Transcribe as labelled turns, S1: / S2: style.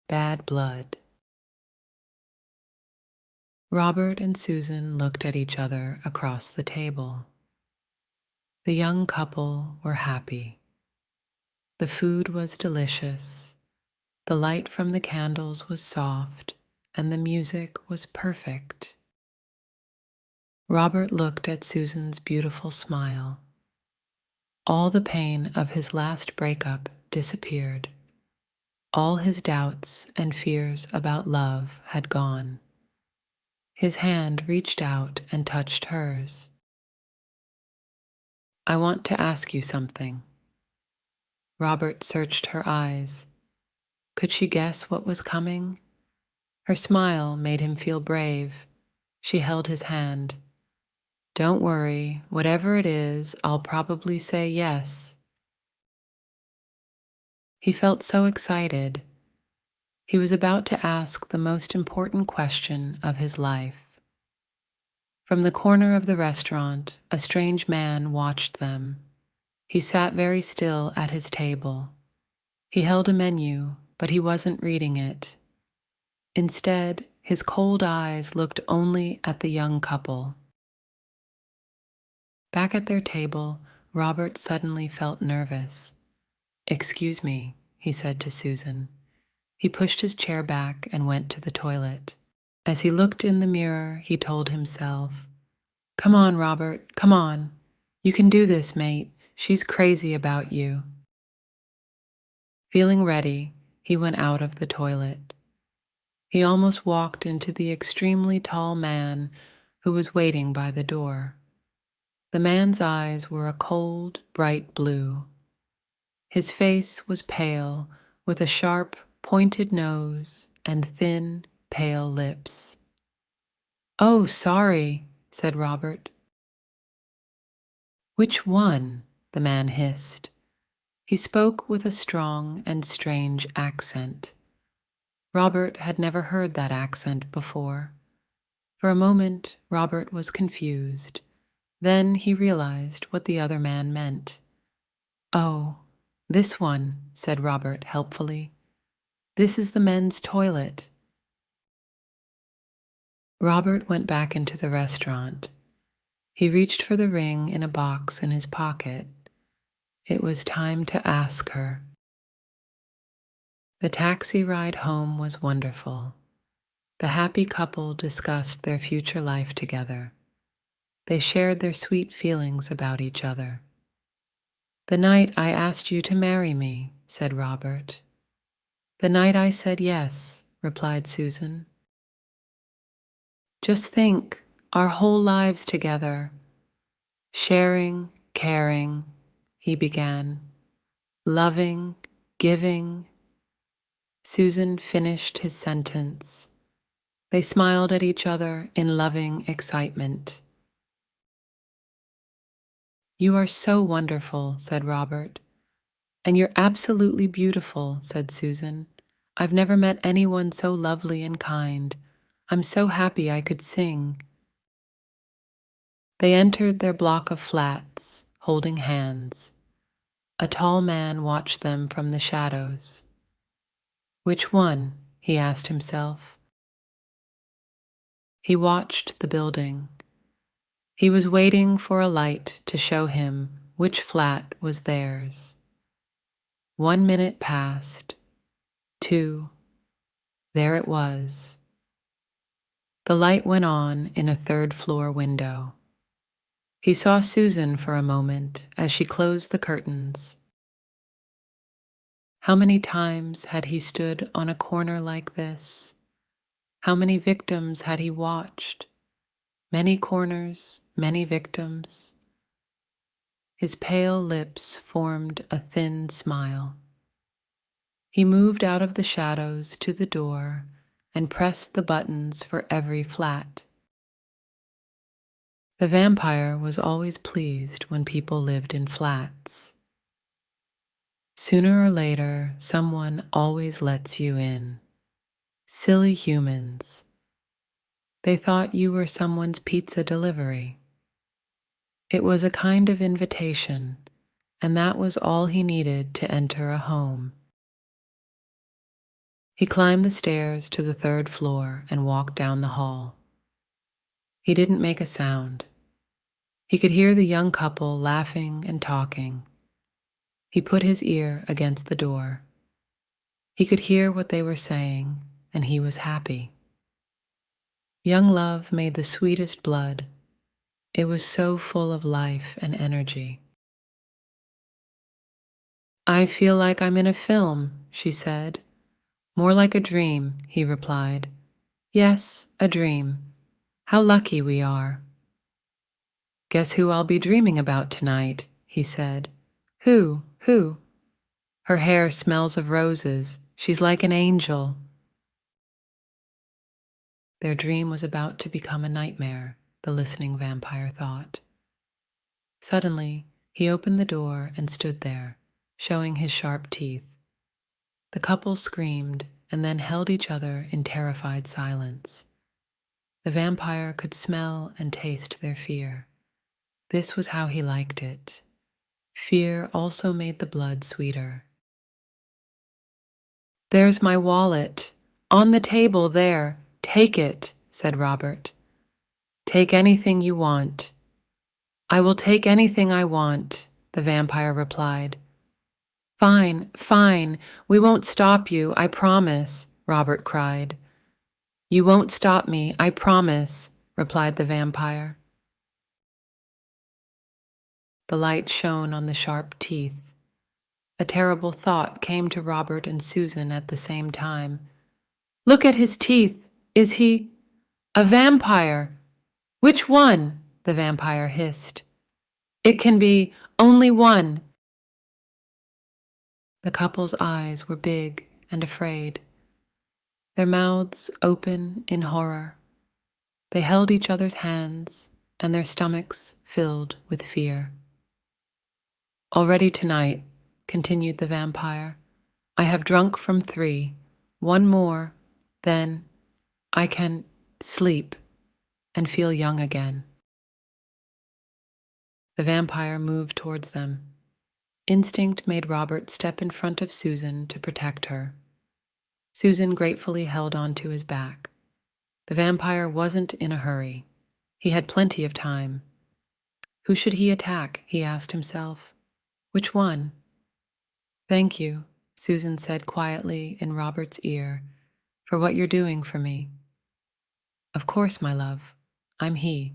S1: Bad Blood. Robert and Susan looked at each other across the table. The young couple were happy. The food was delicious, the light from the candles was soft, and the music was perfect. Robert looked at Susan's beautiful smile. All the pain of his last breakup disappeared. All his doubts and fears about love had gone. His hand reached out and touched hers. "I want to ask you something." Robert searched her eyes. Could she guess what was coming? Her smile made him feel brave. She held his hand. "Don't worry, whatever it is, I'll probably say yes." He felt so excited. He was about to ask the most important question of his life. From the corner of the restaurant, a strange man watched them. He sat very still at his table. He held a menu, but he wasn't reading it. Instead, his cold eyes looked only at the young couple. Back at their table, Robert suddenly felt nervous. "Excuse me," he said to Susan. He pushed his chair back and went to the toilet. As he looked in the mirror, he told himself, "Come on, Robert, come on. You can do this, mate. She's crazy about you." Feeling ready, he went out of the toilet. He almost walked into the extremely tall man who was waiting by the door. The man's eyes were a cold, bright blue. His face was pale, with a sharp, pointed nose and thin, pale lips. "Oh, sorry," said Robert. "Which one?" the man hissed. He spoke with a strong and strange accent. Robert had never heard that accent before. For a moment, Robert was confused. Then he realized what the other man meant. "Oh, this one," said Robert helpfully. "This is the men's toilet." Robert went back into the restaurant. He reached for the ring in a box in his pocket. It was time to ask her. The taxi ride home was wonderful. The happy couple discussed their future life together. They shared their sweet feelings about each other. "The night I asked you to marry me," said Robert. "The night I said yes," replied Susan. "Just think, our whole lives together. Sharing, caring," he began. "Loving, giving." Susan finished his sentence. They smiled at each other in loving excitement. "You are so wonderful," said Robert. "And you're absolutely beautiful," said Susan. "I've never met anyone so lovely and kind. I'm so happy I could sing." They entered their block of flats, holding hands. A tall man watched them from the shadows. "Which one?" he asked himself. He watched the building. He was waiting for a light to show him which flat was theirs. 1 minute passed. 2. There it was. The light went on in a third-floor window. He saw Susan for a moment as she closed the curtains. How many times had he stood on a corner like this? How many victims had he watched? Many corners, many victims. His pale lips formed a thin smile. He moved out of the shadows to the door and pressed the buttons for every flat. The vampire was always pleased when people lived in flats. Sooner or later, someone always lets you in. Silly humans. They thought you were someone's pizza delivery. It was a kind of invitation, and that was all he needed to enter a home. He climbed the stairs to the third floor and walked down the hall. He didn't make a sound. He could hear the young couple laughing and talking. He put his ear against the door. He could hear what they were saying, and he was happy. Young love made the sweetest blood. It was so full of life and energy. "I feel like I'm in a film," she said. "More like a dream," he replied. "Yes, a dream. How lucky we are." "Guess who I'll be dreaming about tonight," he said. "Who? Who?" "Her hair smells of roses. She's like an angel." Their dream was about to become a nightmare, the listening vampire thought. Suddenly, he opened the door and stood there, showing his sharp teeth. The couple screamed and then held each other in terrified silence. The vampire could smell and taste their fear. This was how he liked it. Fear also made the blood sweeter. "There's my wallet. On the table there. Take it," said Robert. "Take anything you want." "I will take anything I want," the vampire replied. "Fine, fine. We won't stop you, I promise," Robert cried. "You won't stop me, I promise," replied the vampire. The light shone on the sharp teeth. A terrible thought came to Robert and Susan at the same time. "Look at his teeth! Is he a vampire?" "Which one?" the vampire hissed. "It can be only one." The couple's eyes were big and afraid, their mouths open in horror. They held each other's hands, and their stomachs filled with fear. "Already tonight," continued the vampire, "I have drunk from 3. One more, then I can sleep and feel young again." The vampire moved towards them. Instinct made Robert step in front of Susan to protect her. Susan gratefully held on to his back. The vampire wasn't in a hurry. He had plenty of time. Who should he attack, he asked himself. Which one? "Thank you," Susan said quietly in Robert's ear, "for what you're doing for me." "Of course, my love. I'm he,"